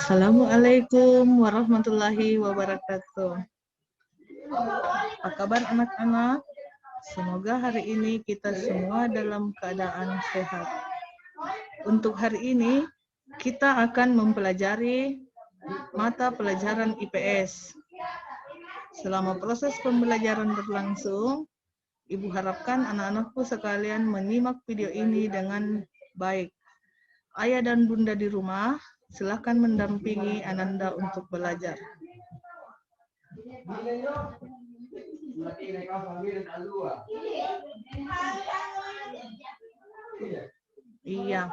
Assalamualaikum warahmatullahi wabarakatuh. Apa kabar anak-anak? Semoga hari ini kita semua dalam keadaan sehat. Untuk hari ini kita akan mempelajari mata pelajaran IPS. Selama proses pembelajaran berlangsung, Ibu harapkan anak-anakku sekalian menyimak video ini dengan baik. Ayah dan bunda di rumah, silakan mendampingi Ananda untuk belajar. Iya.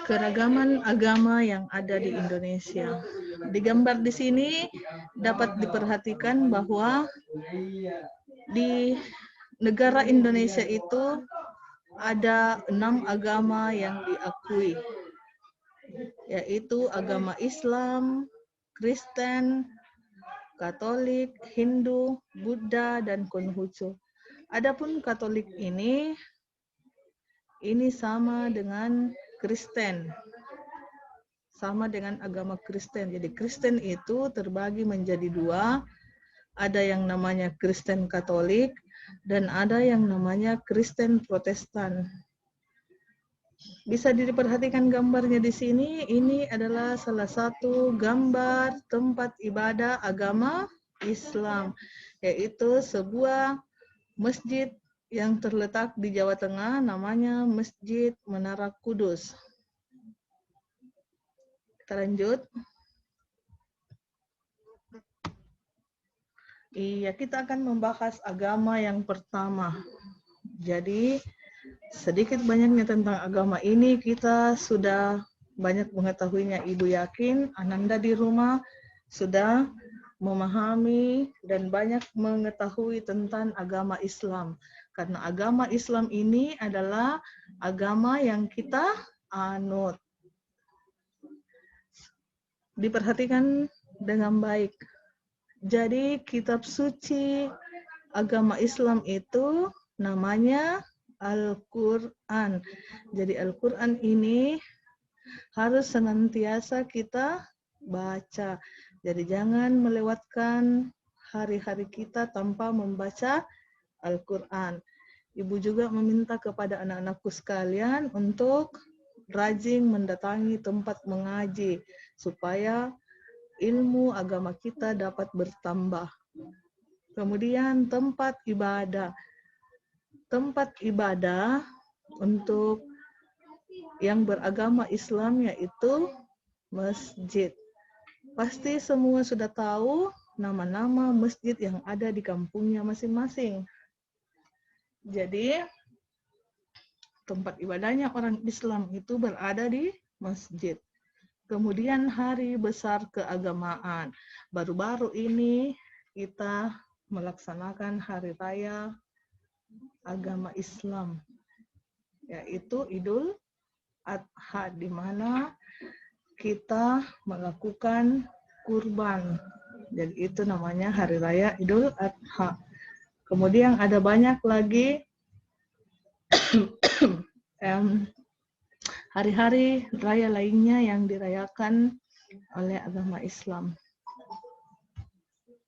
Keragaman agama yang ada di Indonesia. Di gambar di sini dapat diperhatikan bahwa di negara Indonesia itu ada 6 agama yang diakui, yaitu agama Islam, Kristen, Katolik, Hindu, Buddha, dan Konghucu. Adapun Katolik ini sama dengan Kristen, sama dengan agama Kristen. Jadi Kristen itu terbagi menjadi 2, ada yang namanya Kristen Katolik dan ada yang namanya Kristen Protestan. Bisa diperhatikan gambarnya di sini, ini adalah salah satu gambar tempat ibadah agama Islam, yaitu sebuah masjid yang terletak di Jawa Tengah, namanya Masjid Menara Kudus. Kita lanjut. Iya, kita akan membahas agama yang pertama. Jadi, sedikit banyaknya tentang agama ini kita sudah banyak mengetahuinya. Ibu yakin Ananda di rumah sudah memahami dan banyak mengetahui tentang agama Islam. Karena agama Islam ini adalah agama yang kita anut. Diperhatikan dengan baik. Jadi kitab suci agama Islam itu namanya Al-Quran. Jadi Al-Quran ini harus senantiasa kita baca. Jadi jangan melewatkan hari-hari kita tanpa membaca Al-Quran. Ibu juga meminta kepada anak-anakku sekalian untuk rajin mendatangi tempat mengaji supaya ilmu agama kita dapat bertambah. Kemudian tempat ibadah. Tempat ibadah untuk yang beragama Islam yaitu masjid. Pasti semua sudah tahu nama-nama masjid yang ada di kampungnya masing-masing. Jadi tempat ibadahnya orang Islam itu berada di masjid. Kemudian hari besar keagamaan. Baru-baru ini kita melaksanakan hari raya agama Islam, yaitu Idul Adha, di mana kita melakukan kurban. Jadi itu namanya hari raya Idul Adha. Kemudian ada banyak lagi hari-hari raya lainnya yang dirayakan oleh agama Islam.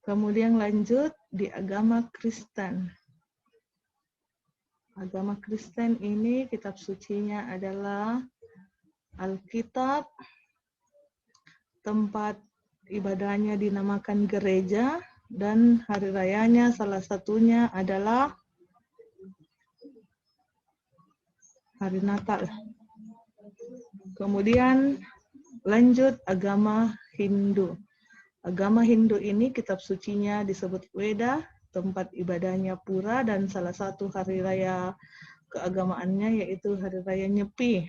Kemudian lanjut di agama Kristen. Agama Kristen ini kitab sucinya adalah Alkitab. Tempat ibadahnya dinamakan gereja dan hari rayanya salah satunya adalah hari Natal. Kemudian lanjut agama Hindu. Agama Hindu ini kitab sucinya disebut Weda, tempat ibadahnya pura, dan salah satu hari raya keagamaannya yaitu hari raya Nyepi.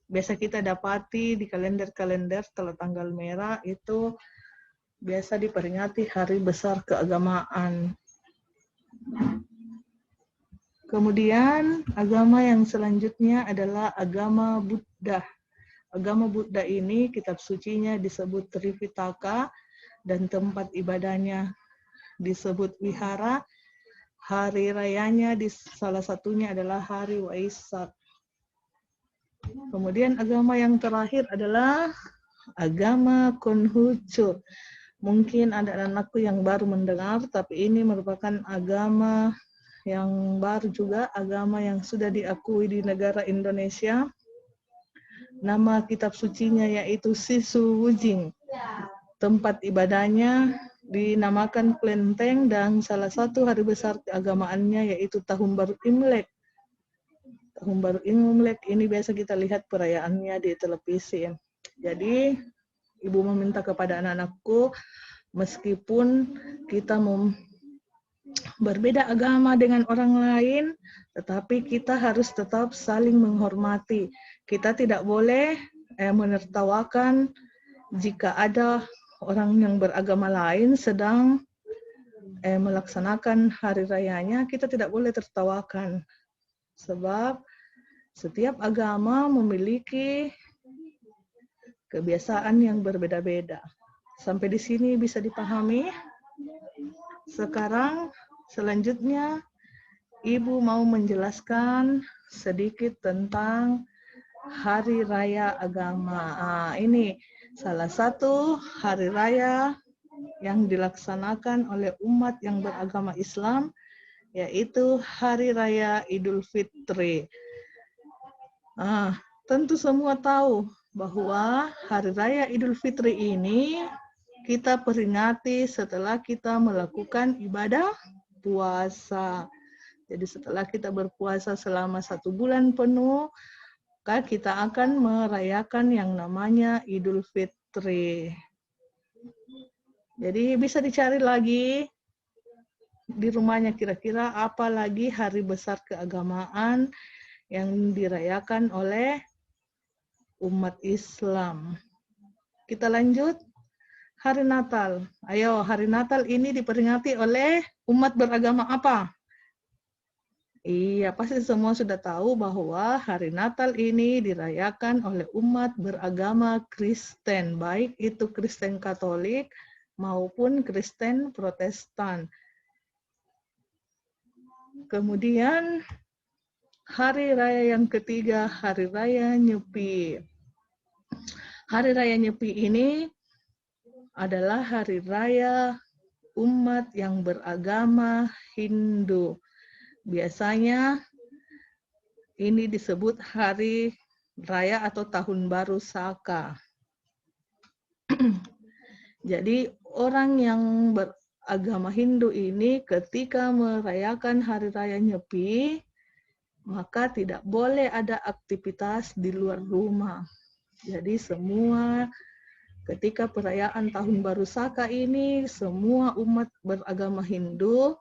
Biasa kita dapati di kalender-kalender setelah tanggal merah itu biasa diperingati hari besar keagamaan. Kemudian agama yang selanjutnya adalah agama Buddha. Agama Buddha ini kitab sucinya disebut Tripitaka dan tempat ibadahnya disebut wihara. Hari rayanya salah satunya adalah hari Waisak. Kemudian agama yang terakhir adalah agama Konghucu. Mungkin ada anakku yang baru mendengar, tapi ini merupakan agama yang baru juga, agama yang sudah diakui di negara Indonesia. Nama kitab sucinya yaitu Sisu Wujing. Tempat ibadahnya dinamakan Klenteng dan salah satu hari besar keagamaannya yaitu Tahun Baru Imlek. Tahun Baru Imlek ini biasa kita lihat perayaannya di televisi. Jadi ibu meminta kepada anak-anakku, meskipun kita berbeda agama dengan orang lain, tetapi kita harus tetap saling menghormati. Kita tidak boleh menertawakan jika ada orang yang beragama lain sedang melaksanakan hari rayanya, kita tidak boleh tertawakan. Sebab setiap agama memiliki kebiasaan yang berbeda-beda. Sampai di sini bisa dipahami? Sekarang selanjutnya Ibu mau menjelaskan sedikit tentang hari raya agama. Ini salah satu hari raya yang dilaksanakan oleh umat yang beragama Islam, yaitu Hari Raya Idul Fitri. Tentu semua tahu bahwa Hari Raya Idul Fitri ini kita peringati setelah kita melakukan ibadah puasa. Jadi setelah kita berpuasa selama 1 bulan penuh, maka kita akan merayakan yang namanya Idul Fitri. Jadi bisa dicari lagi di rumahnya kira-kira apa lagi hari besar keagamaan yang dirayakan oleh umat Islam. Kita lanjut. Hari Natal. Ayo, hari Natal ini diperingati oleh umat beragama apa? Iya, pasti semua sudah tahu bahwa hari Natal ini dirayakan oleh umat beragama Kristen, baik itu Kristen Katolik maupun Kristen Protestan. Kemudian hari raya yang ketiga, Hari Raya Nyepi. Hari Raya Nyepi ini adalah hari raya umat yang beragama Hindu. Biasanya ini disebut hari raya atau tahun baru Saka. Jadi orang yang beragama Hindu ini ketika merayakan hari raya Nyepi, maka tidak boleh ada aktivitas di luar rumah. Jadi semua ketika perayaan tahun baru Saka ini, semua umat beragama Hindu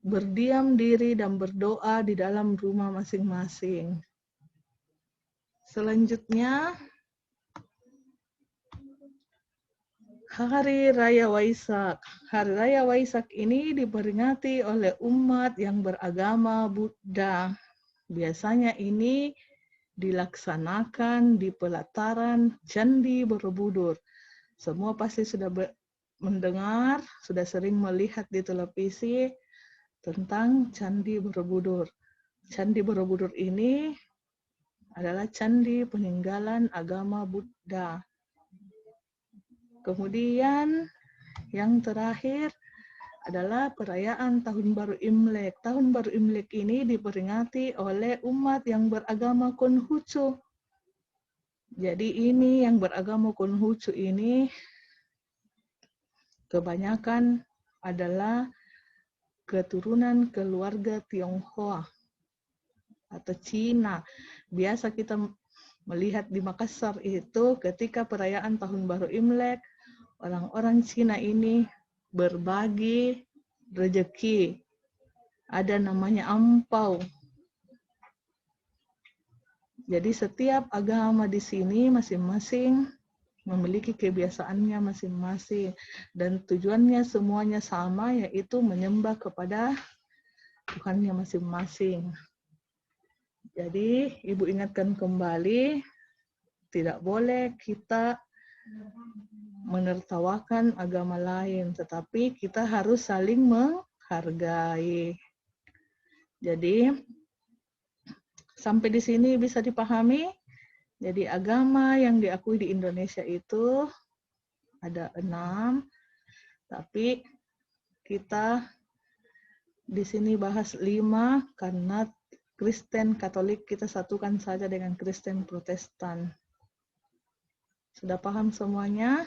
berdiam diri dan berdoa di dalam rumah masing-masing. Selanjutnya, Hari Raya Waisak. Hari Raya Waisak ini diperingati oleh umat yang beragama Buddha. Biasanya ini dilaksanakan di pelataran Candi Borobudur. Semua pasti sudah mendengar, sudah sering melihat di televisi tentang Candi Borobudur. Candi Borobudur ini adalah candi peninggalan agama Buddha. Kemudian yang terakhir adalah perayaan Tahun Baru Imlek. Tahun Baru Imlek ini diperingati oleh umat yang beragama Konghucu. Jadi ini yang beragama Konghucu ini kebanyakan adalah keturunan keluarga Tionghoa atau Cina. Biasa kita melihat di Makassar itu ketika perayaan Tahun Baru Imlek, orang-orang Cina ini berbagi rezeki. Ada namanya ampau. Jadi setiap agama di sini masing-masing memiliki kebiasaannya masing-masing dan tujuannya semuanya sama, yaitu menyembah kepada Tuhannya masing-masing. Jadi Ibu ingatkan kembali, tidak boleh kita menertawakan agama lain, tetapi kita harus saling menghargai. Jadi sampai di sini bisa dipahami? Jadi agama yang diakui di Indonesia itu ada 6, tapi kita di sini bahas 5 karena Kristen Katolik kita satukan saja dengan Kristen Protestan. Sudah paham semuanya?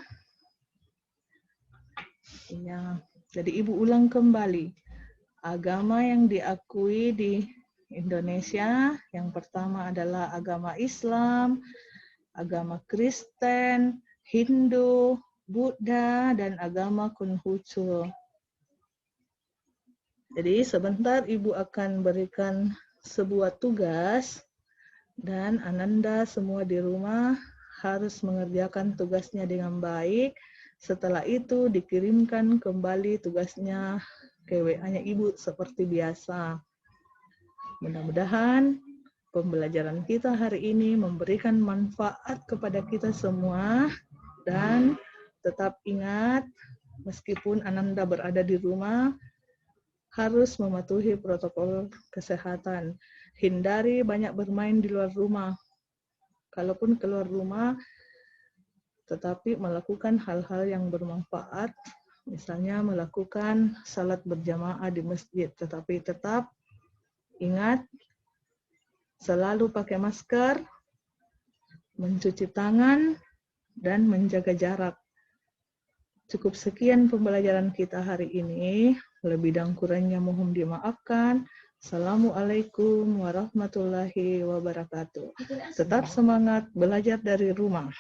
Iya. Jadi Ibu ulang kembali. Agama yang diakui di Indonesia, yang pertama adalah agama Islam, agama Kristen, Hindu, Buddha, dan agama Konghucu. Jadi sebentar Ibu akan berikan sebuah tugas dan Ananda semua di rumah harus mengerjakan tugasnya dengan baik. Setelah itu dikirimkan kembali tugasnya ke WA-nya Ibu seperti biasa. Mudah-mudahan pembelajaran kita hari ini memberikan manfaat kepada kita semua dan tetap ingat meskipun Ananda berada di rumah harus mematuhi protokol kesehatan. Hindari banyak bermain di luar rumah. Kalaupun keluar rumah, tetapi melakukan hal-hal yang bermanfaat, misalnya melakukan salat berjamaah di masjid, tetapi tetap ingat selalu pakai masker, mencuci tangan, dan menjaga jarak. Cukup sekian pembelajaran kita hari ini. Lebih dan kurangnya mohon dimaafkan. Assalamualaikum warahmatullahi wabarakatuh. Tetap semangat belajar dari rumah.